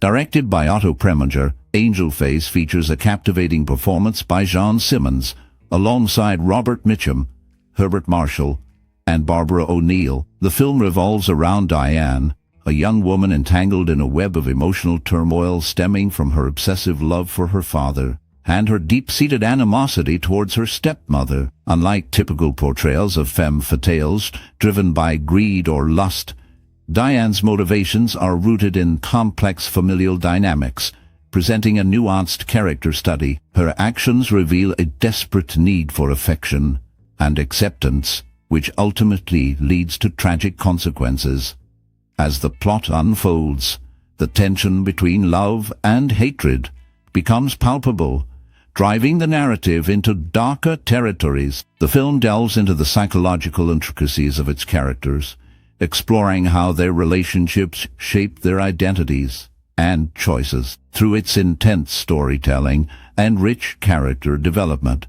Directed by Otto Preminger, Angel Face features a captivating performance by Simmons, alongside Robert Mitchum, Herbert Marshall, and Barbara O'Neill. The film revolves around Diane, a young woman entangled in a web of emotional turmoil stemming from her obsessive love for her father and her deep-seated animosity towards her stepmother. Unlike typical portrayals of femme fatales driven by greed or lust, Diane's motivations are rooted in complex familial dynamics, presenting a nuanced character study. Her actions reveal a desperate need for affection and acceptance, which ultimately leads to tragic consequences. As the plot unfolds, the tension between love and hatred becomes palpable, driving the narrative into darker territories. The film delves into the psychological intricacies of its characters, exploring how their relationships shape their identities and choices. Through its intense storytelling and rich character development,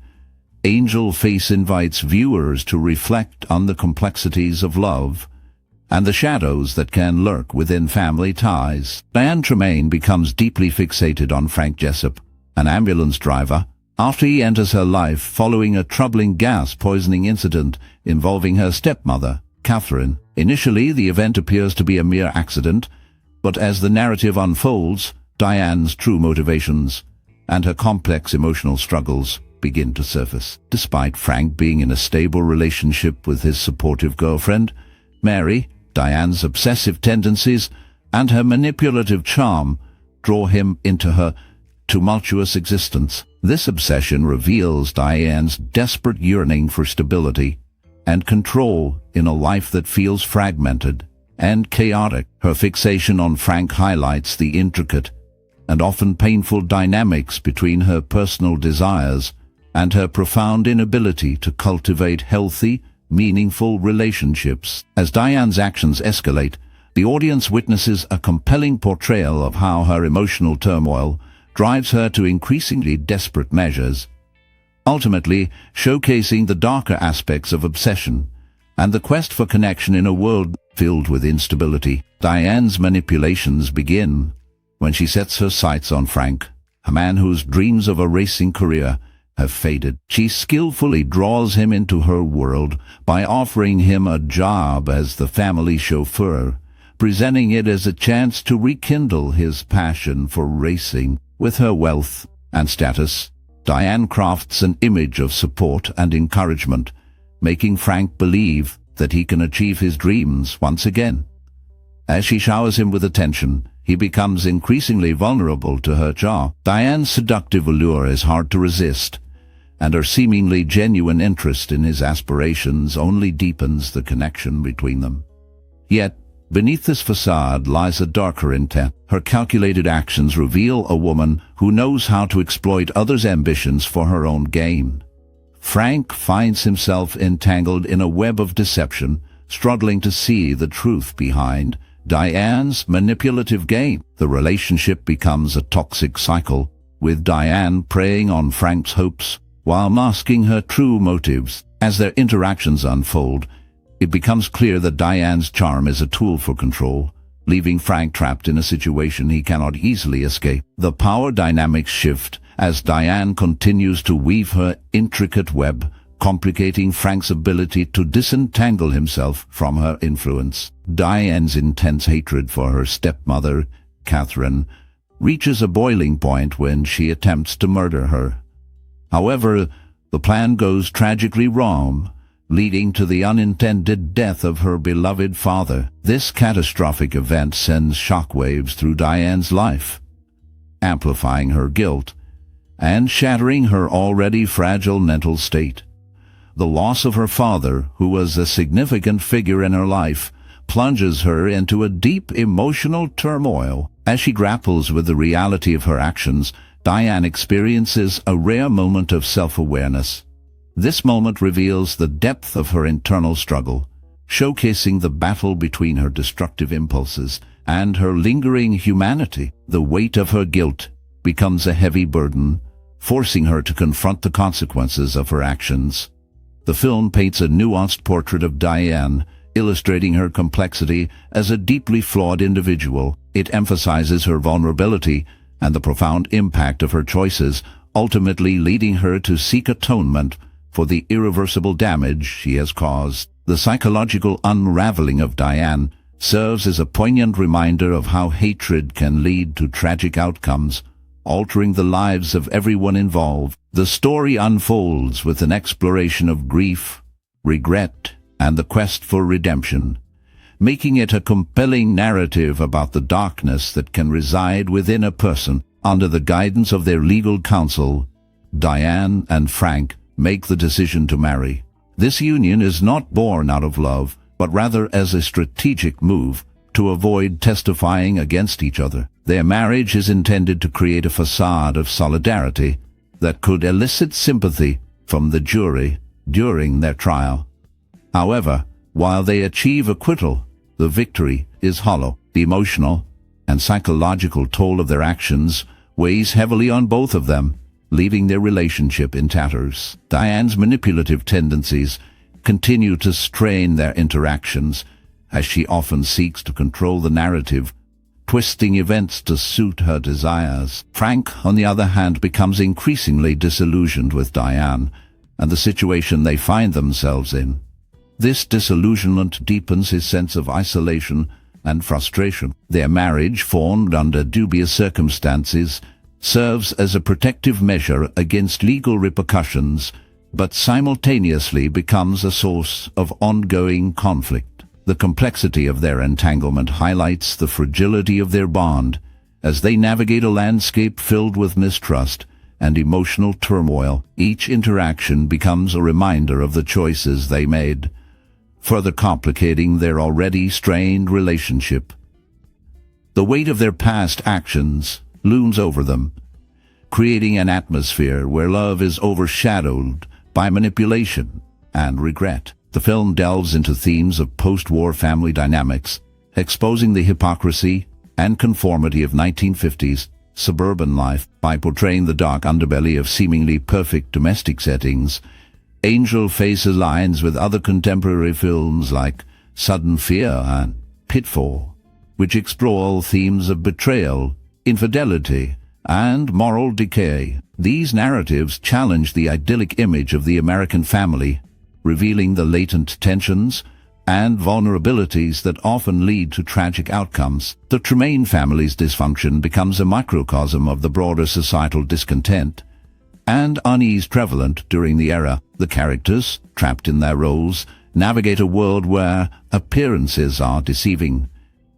Angel Face invites viewers to reflect on the complexities of love and the shadows that can lurk within family ties. Diane Tremaine becomes deeply fixated on Frank Jessup, an ambulance driver, after he enters her life following a troubling gas poisoning incident involving her stepmother, Catherine. Initially, the event appears to be a mere accident, but as the narrative unfolds, Diane's true motivations and her complex emotional struggles begin to surface. Despite Frank being in a stable relationship with his supportive girlfriend, Mary, Diane's obsessive tendencies and her manipulative charm draw him into her tumultuous existence. This obsession reveals Diane's desperate yearning for stability and control in a life that feels fragmented and chaotic. Her fixation on Frank highlights the intricate and often painful dynamics between her personal desires and her profound inability to cultivate healthy, meaningful relationships. As Diane's actions escalate, the audience witnesses a compelling portrayal of how her emotional turmoil drives her to increasingly desperate measures, ultimately showcasing the darker aspects of obsession and the quest for connection in a world filled with instability. Diane's manipulations begin when she sets her sights on Frank, a man whose dreams of a racing career have faded. She skillfully draws him into her world by offering him a job as the family chauffeur, presenting it as a chance to rekindle his passion for racing. With her wealth and status, Diane crafts an image of support and encouragement, making Frank believe that he can achieve his dreams once again. As she showers him with attention, he becomes increasingly vulnerable to her charm. Diane's seductive allure is hard to resist, and her seemingly genuine interest in his aspirations only deepens the connection between them. Yet, beneath this facade lies a darker intent. Her calculated actions reveal a woman who knows how to exploit others' ambitions for her own gain. Frank finds himself entangled in a web of deception, struggling to see the truth behind Diane's manipulative game. The relationship becomes a toxic cycle, with Diane preying on Frank's hopes while masking her true motives. As their interactions unfold, it becomes clear that Diane's charm is a tool for control, leaving Frank trapped in a situation he cannot easily escape. The power dynamics shift as Diane continues to weave her intricate web, complicating Frank's ability to disentangle himself from her influence. Diane's intense hatred for her stepmother, Catherine, reaches a boiling point when she attempts to murder her. However, the plan goes tragically wrong, leading to the unintended death of her beloved father. This catastrophic event sends shockwaves through Diane's life, amplifying her guilt and shattering her already fragile mental state. The loss of her father, who was a significant figure in her life, plunges her into a deep emotional turmoil. As she grapples with the reality of her actions, Diane experiences a rare moment of self-awareness. This moment reveals the depth of her internal struggle, showcasing the battle between her destructive impulses and her lingering humanity. The weight of her guilt becomes a heavy burden, forcing her to confront the consequences of her actions. The film paints a nuanced portrait of Diane, illustrating her complexity as a deeply flawed individual. It emphasizes her vulnerability and the profound impact of her choices, ultimately leading her to seek atonement for the irreversible damage she has caused. The psychological unraveling of Diane serves as a poignant reminder of how hatred can lead to tragic outcomes, altering the lives of everyone involved. The story unfolds with an exploration of grief, regret, and the quest for redemption, making it a compelling narrative about the darkness that can reside within a person. Under the guidance of their legal counsel, Diane and Frank make the decision to marry. This union is not born out of love, but rather as a strategic move to avoid testifying against each other. Their marriage is intended to create a facade of solidarity that could elicit sympathy from the jury during their trial. However, while they achieve acquittal, the victory is hollow. The emotional and psychological toll of their actions weighs heavily on both of them, leaving their relationship in tatters. Diane's manipulative tendencies continue to strain their interactions, as she often seeks to control the narrative, twisting events to suit her desires. Frank, on the other hand, becomes increasingly disillusioned with Diane and the situation they find themselves in. This disillusionment deepens his sense of isolation and frustration. Their marriage, formed under dubious circumstances, serves as a protective measure against legal repercussions, but simultaneously becomes a source of ongoing conflict. The complexity of their entanglement highlights the fragility of their bond as they navigate a landscape filled with mistrust and emotional turmoil. Each interaction becomes a reminder of the choices they made, further complicating their already strained relationship. The weight of their past actions looms over them, creating an atmosphere where love is overshadowed by manipulation and regret. The film delves into themes of post-war family dynamics, exposing the hypocrisy and conformity of 1950s suburban life. By portraying the dark underbelly of seemingly perfect domestic settings, Angel Face aligns with other contemporary films like Sudden Fear and Pitfall, which explore themes of betrayal, infidelity, and moral decay. These narratives challenge the idyllic image of the American family, revealing the latent tensions and vulnerabilities that often lead to tragic outcomes. The Tremaine family's dysfunction becomes a microcosm of the broader societal discontent and unease prevalent during the era. The characters, trapped in their roles, navigate a world where appearances are deceiving,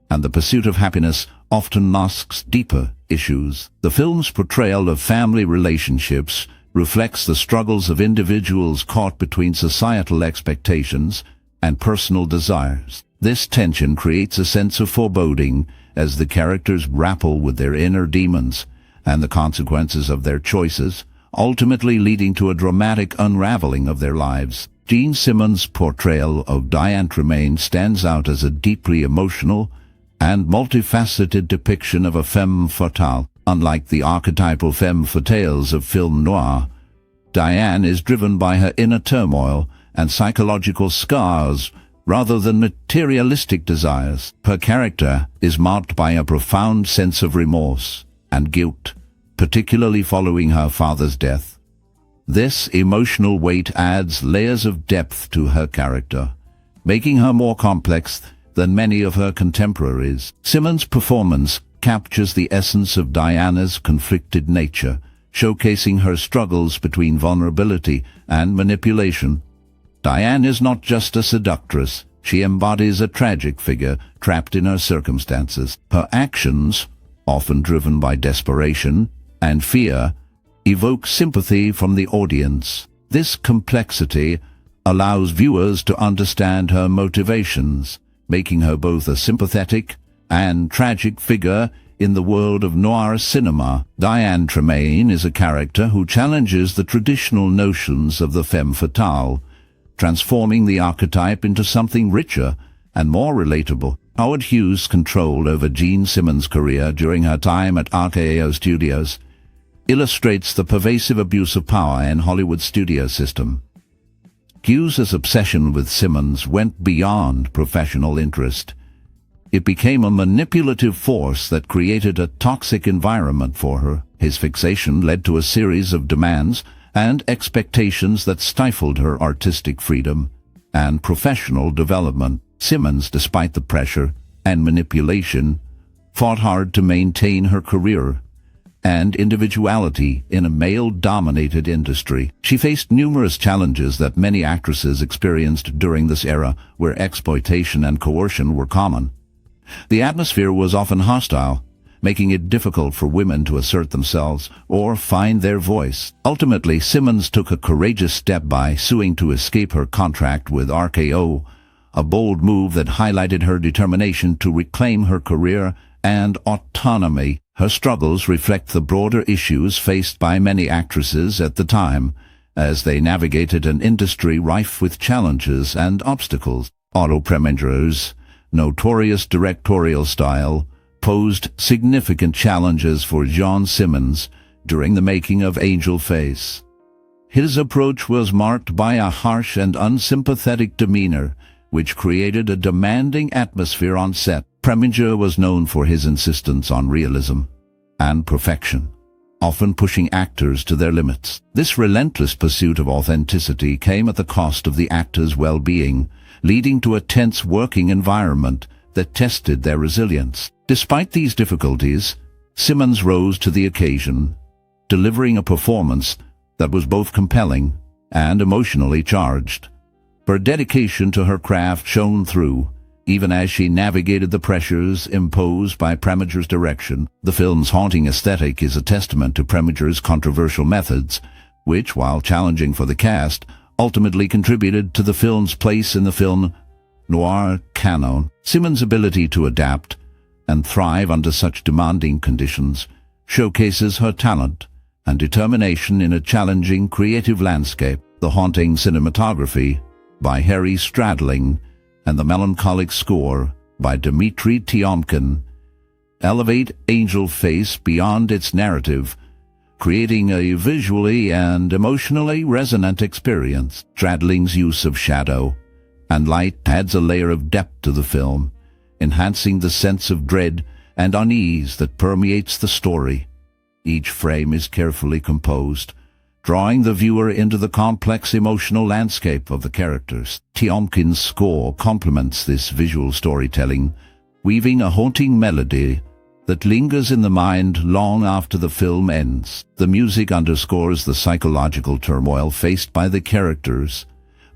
and the pursuit of happiness often masks deeper issues. The film's portrayal of family relationships reflects the struggles of individuals caught between societal expectations and personal desires. This tension creates a sense of foreboding as the characters grapple with their inner demons and the consequences of their choices, ultimately leading to a dramatic unraveling of their lives. Gene Simmons' portrayal of Diane Tremaine stands out as a deeply emotional and multifaceted depiction of a femme fatale. Unlike the archetypal femme fatales of film noir, Diane is driven by her inner turmoil and psychological scars rather than materialistic desires. Her character is marked by a profound sense of remorse and guilt, particularly following her father's death. This emotional weight adds layers of depth to her character, making her more complex than many of her contemporaries. Simmons' performance captures the essence of Diana's conflicted nature, showcasing her struggles between vulnerability and manipulation. Diane is not just a seductress, she embodies a tragic figure trapped in her circumstances. Her actions, often driven by desperation and fear, evoke sympathy from the audience. This complexity allows viewers to understand her motivations, making her both a sympathetic and tragic figure in the world of noir cinema. Diane Tremaine is a character who challenges the traditional notions of the femme fatale, transforming the archetype into something richer and more relatable. Howard Hughes' control over Gene Simmons' career during her time at RKO Studios illustrates the pervasive abuse of power in Hollywood's studio system. Hughes's obsession with Simmons went beyond professional interest. It became a manipulative force that created a toxic environment for her. His fixation led to a series of demands and expectations that stifled her artistic freedom and professional development. Simmons, despite the pressure and manipulation, fought hard to maintain her career and individuality in a male-dominated industry. She faced numerous challenges that many actresses experienced during this era, where exploitation and coercion were common. The atmosphere was often hostile, making it difficult for women to assert themselves or find their voice. Ultimately, Simmons took a courageous step by suing to escape her contract with RKO, a bold move that highlighted her determination to reclaim her career and autonomy. Her struggles reflect the broader issues faced by many actresses at the time, as they navigated an industry rife with challenges and obstacles. Otto Preminger's notorious directorial style posed significant challenges for John Simmons during the making of Angel Face. His approach was marked by a harsh and unsympathetic demeanor, which created a demanding atmosphere on set. Preminger was known for his insistence on realism and perfection, often pushing actors to their limits. This relentless pursuit of authenticity came at the cost of the actors' well-being, leading to a tense working environment that tested their resilience. Despite these difficulties, Simmons rose to the occasion, delivering a performance that was both compelling and emotionally charged. Her dedication to her craft shone through, even as she navigated the pressures imposed by Preminger's direction. The film's haunting aesthetic is a testament to Preminger's controversial methods, which, while challenging for the cast, ultimately contributed to the film's place in the film noir canon. Simmons' ability to adapt and thrive under such demanding conditions showcases her talent and determination in a challenging creative landscape. The haunting cinematography by Harry Stradling and the melancholic score by Dmitri Tiomkin elevate Angel Face beyond its narrative, creating a visually and emotionally resonant experience. Stradling's use of shadow and light adds a layer of depth to the film, enhancing the sense of dread and unease that permeates the story. Each frame is carefully composed, drawing the viewer into the complex emotional landscape of the characters. Tiomkin's score complements this visual storytelling, weaving a haunting melody that lingers in the mind long after the film ends. The music underscores the psychological turmoil faced by the characters,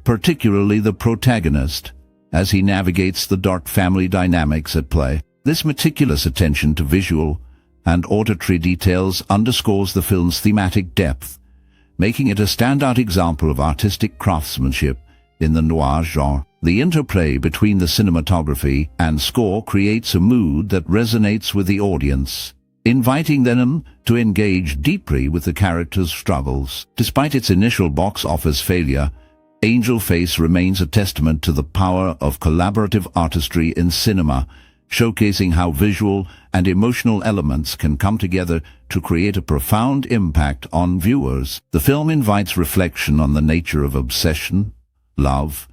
particularly the protagonist, as he navigates the dark family dynamics at play. This meticulous attention to visual and auditory details underscores the film's thematic depth, making it a standout example of artistic craftsmanship in the noir genre. The interplay between the cinematography and score creates a mood that resonates with the audience, inviting them to engage deeply with the characters' struggles. Despite its initial box office failure, Angel Face remains a testament to the power of collaborative artistry in cinema, showcasing how visual and emotional elements can come together to create a profound impact on viewers. The film invites reflection on the nature of obsession, love,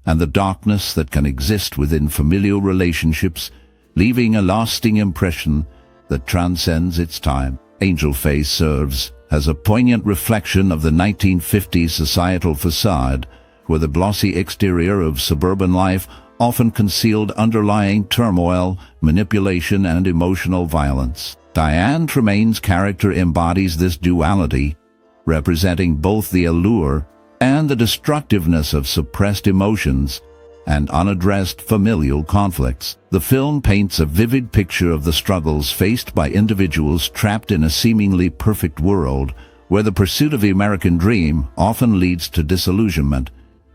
and the darkness that can exist within familial relationships, leaving a lasting impression that transcends its time. Angel Face serves as a poignant reflection of the 1950s societal facade, where the glossy exterior of suburban life often concealed underlying turmoil, manipulation, and emotional violence. Diane Tremaine's character embodies this duality, representing both the allure and the destructiveness of suppressed emotions and unaddressed familial conflicts. The film paints a vivid picture of the struggles faced by individuals trapped in a seemingly perfect world, where the pursuit of the American dream often leads to disillusionment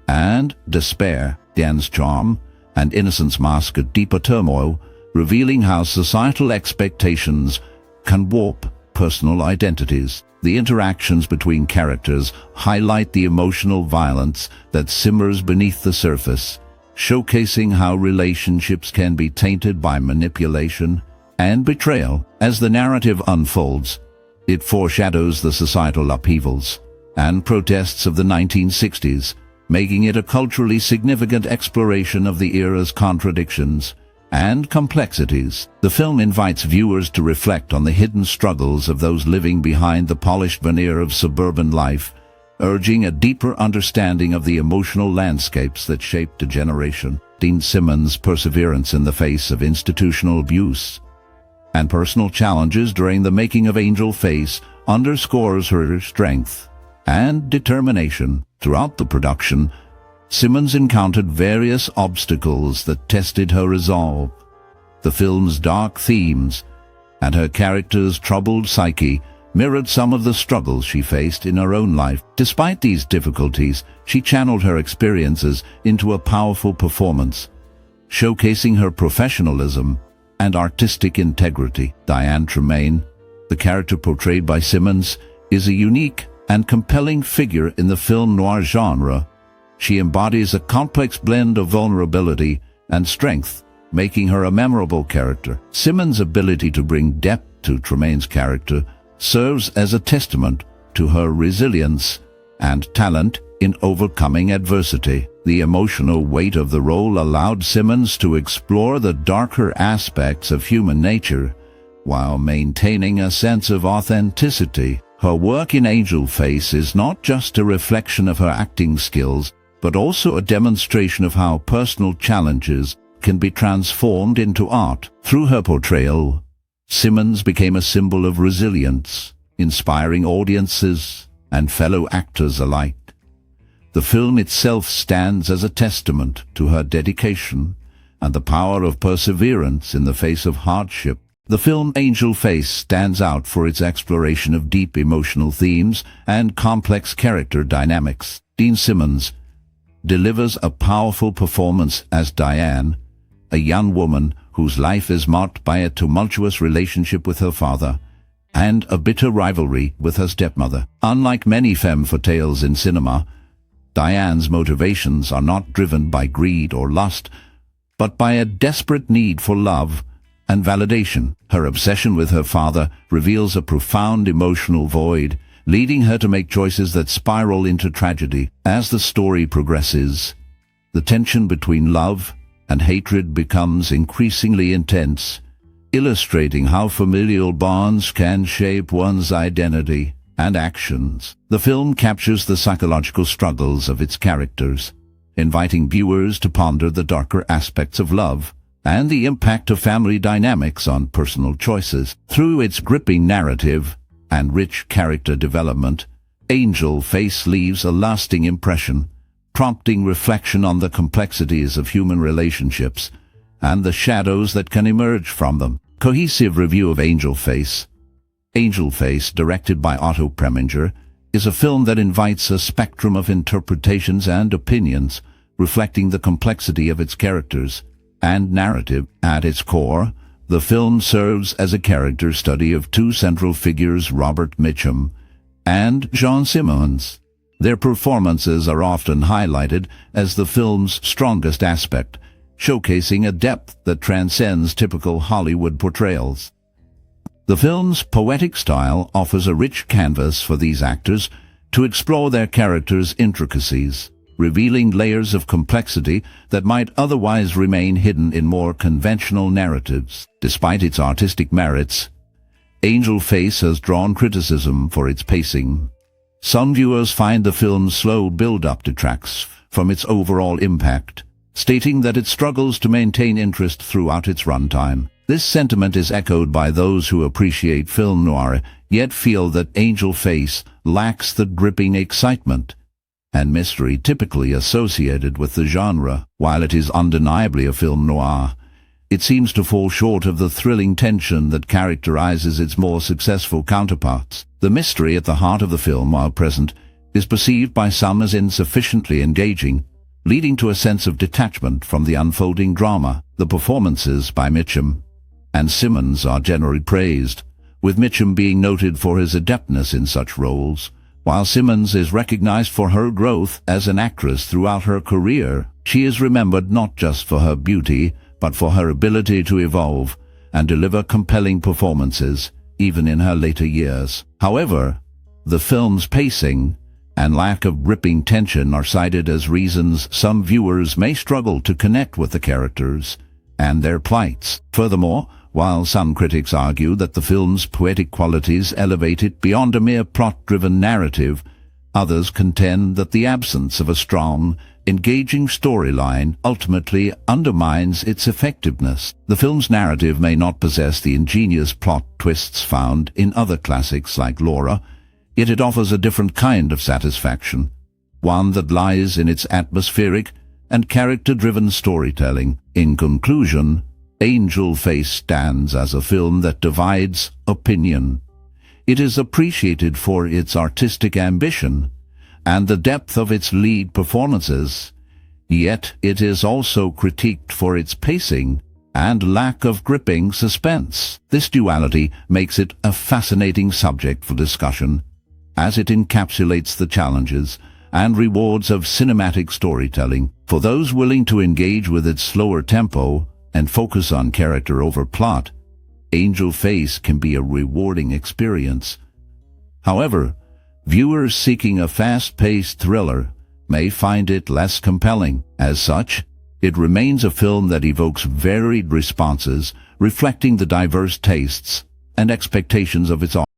and despair. Diane's charm and innocence mask a deeper turmoil, revealing how societal expectations can warp personal identities. The interactions between characters highlight the emotional violence that simmers beneath the surface, showcasing how relationships can be tainted by manipulation and betrayal. As the narrative unfolds, it foreshadows the societal upheavals and protests of the 1960s, making it a culturally significant exploration of the era's contradictions and complexities. The film invites viewers to reflect on the hidden struggles of those living behind the polished veneer of suburban life, urging a deeper understanding of the emotional landscapes that shaped a generation. Dean Simmons' perseverance in the face of institutional abuse and personal challenges during the making of Angel Face underscores her strength and determination. Throughout the production, Simmons encountered various obstacles that tested her resolve. The film's dark themes and her character's troubled psyche mirrored some of the struggles she faced in her own life. Despite these difficulties, she channeled her experiences into a powerful performance, showcasing her professionalism and artistic integrity. Diane Tremaine, the character portrayed by Simmons, is a unique and compelling figure in the film noir genre. She embodies a complex blend of vulnerability and strength, making her a memorable character. Simmons' ability to bring depth to Tremaine's character serves as a testament to her resilience and talent in overcoming adversity. The emotional weight of the role allowed Simmons to explore the darker aspects of human nature while maintaining a sense of authenticity. Her work in Angel Face is not just a reflection of her acting skills, but also a demonstration of how personal challenges can be transformed into art. Through her portrayal, Simmons became a symbol of resilience, inspiring audiences and fellow actors alike. The film itself stands as a testament to her dedication and the power of perseverance in the face of hardship. The film Angel Face stands out for its exploration of deep emotional themes and complex character dynamics. Dean Simmons delivers a powerful performance as Diane, a young woman whose life is marked by a tumultuous relationship with her father and a bitter rivalry with her stepmother. Unlike many femme fatales in cinema, Diane's motivations are not driven by greed or lust, but by a desperate need for love and validation. Her obsession with her father reveals a profound emotional void, leading her to make choices that spiral into tragedy. As the story progresses, the tension between love and hatred becomes increasingly intense, illustrating how familial bonds can shape one's identity and actions. The film captures the psychological struggles of its characters, inviting viewers to ponder the darker aspects of love and the impact of family dynamics on personal choices. Through its gripping narrative and rich character development, Angel Face leaves a lasting impression, prompting reflection on the complexities of human relationships and the shadows that can emerge from them. Cohesive review of Angel Face. Angel Face, directed by Otto Preminger, is a film that invites a spectrum of interpretations and opinions, reflecting the complexity of its characters and narrative. At its core, the film serves as a character study of two central figures, Robert Mitchum and Jean Simmons. Their performances are often highlighted as the film's strongest aspect, showcasing a depth that transcends typical Hollywood portrayals. The film's poetic style offers a rich canvas for these actors to explore their characters' intricacies, revealing layers of complexity that might otherwise remain hidden in more conventional narratives. Despite its artistic merits, Angel Face has drawn criticism for its pacing. Some viewers find the film's slow build-up detracts from its overall impact, stating that it struggles to maintain interest throughout its runtime. This sentiment is echoed by those who appreciate film noir, yet feel that Angel Face lacks the gripping excitement and mystery typically associated with the genre. While it is undeniably a film noir, it seems to fall short of the thrilling tension that characterizes its more successful counterparts. The mystery at the heart of the film, while present, is perceived by some as insufficiently engaging, leading to a sense of detachment from the unfolding drama. The performances by Mitchum and Simmons are generally praised, with Mitchum being noted for his adeptness in such roles, while Simmons is recognized for her growth as an actress throughout her career. She is remembered not just for her beauty, but for her ability to evolve and deliver compelling performances, even in her later years. However, the film's pacing and lack of gripping tension are cited as reasons some viewers may struggle to connect with the characters and their plights. Furthermore, while some critics argue that the film's poetic qualities elevate it beyond a mere plot-driven narrative, others contend that the absence of a strong, engaging storyline ultimately undermines its effectiveness. The film's narrative may not possess the ingenious plot twists found in other classics like Laura, yet it offers a different kind of satisfaction, one that lies in its atmospheric and character-driven storytelling. In conclusion, Angel Face stands as a film that divides opinion. It is appreciated for its artistic ambition and the depth of its lead performances, yet it is also critiqued for its pacing and lack of gripping suspense. This duality makes it a fascinating subject for discussion, as it encapsulates the challenges and rewards of cinematic storytelling. For those willing to engage with its slower tempo and focus on character over plot, Angel Face can be a rewarding experience. However, viewers seeking a fast-paced thriller may find it less compelling. As such, it remains a film that evokes varied responses, reflecting the diverse tastes and expectations of its audience.